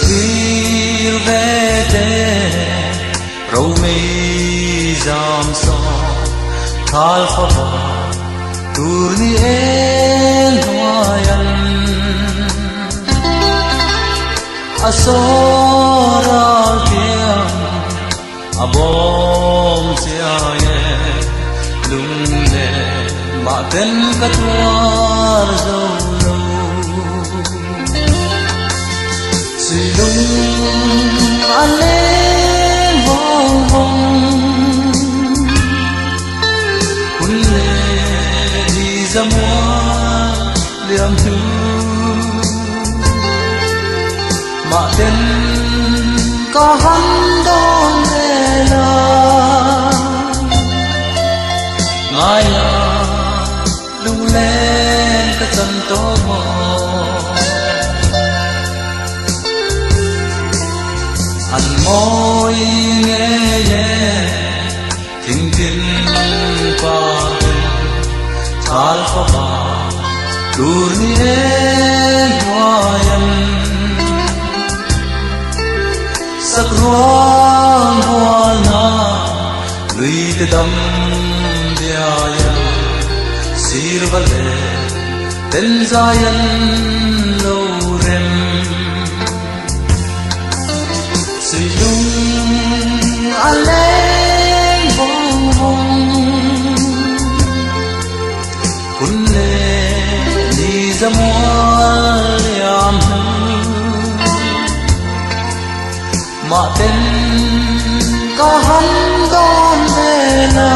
sir ve te râu mi jam so Thalfavang turni en hoyan asoral tiang abom siaye lungde maten katwar zolo silung alen hong hong kunle di zamwa liam tu maten ka han don la ngaya lung lên ka chan to mo an moi nghe ye thinh thinh pa Thalfavang turni en hoyan sak ruang huana lui te dam diaya sir vale ten zayan lo rem silung alen bong bong kunle ni zamwal yam ma ten ka han don na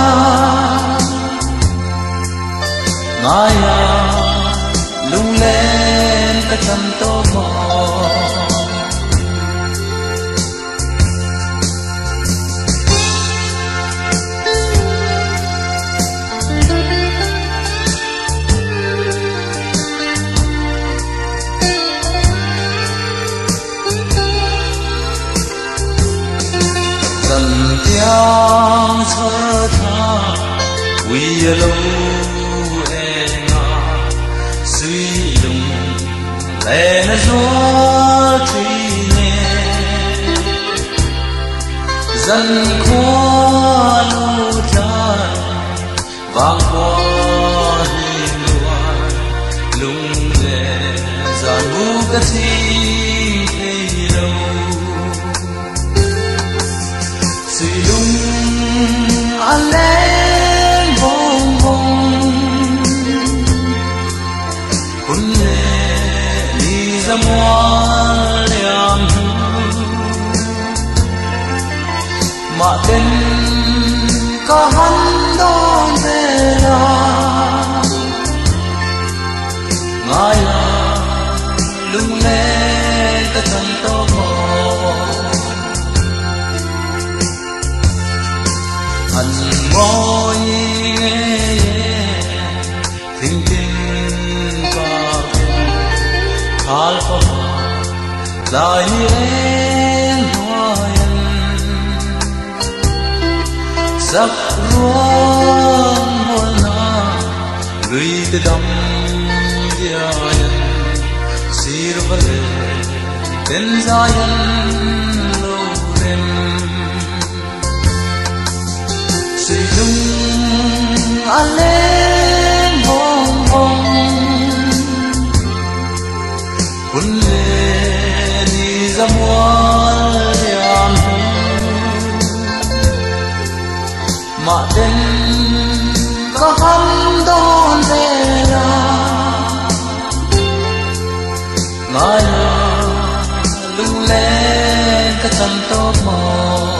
ngaya lung lên ka chan to mo yang sơ tha quy lâu e nga suy lùng lệ na gió truy nè dân khoa lâu trái vang qua hiền loài lùng lệ giàn bu ca thi hay lâu silung alen bong bong kunle ni zamwal yam ma ten ka han don la ngaya lung le ka chan to mo an moi thinh thinh pa Thalfavang lai en hoyan sak ruang holna lui te dam diayan sir vale ten zayan lo rem silung alen hong hong kunle ni zamwal yam ma ten ka han don la ngaya lung lên ka chan to mo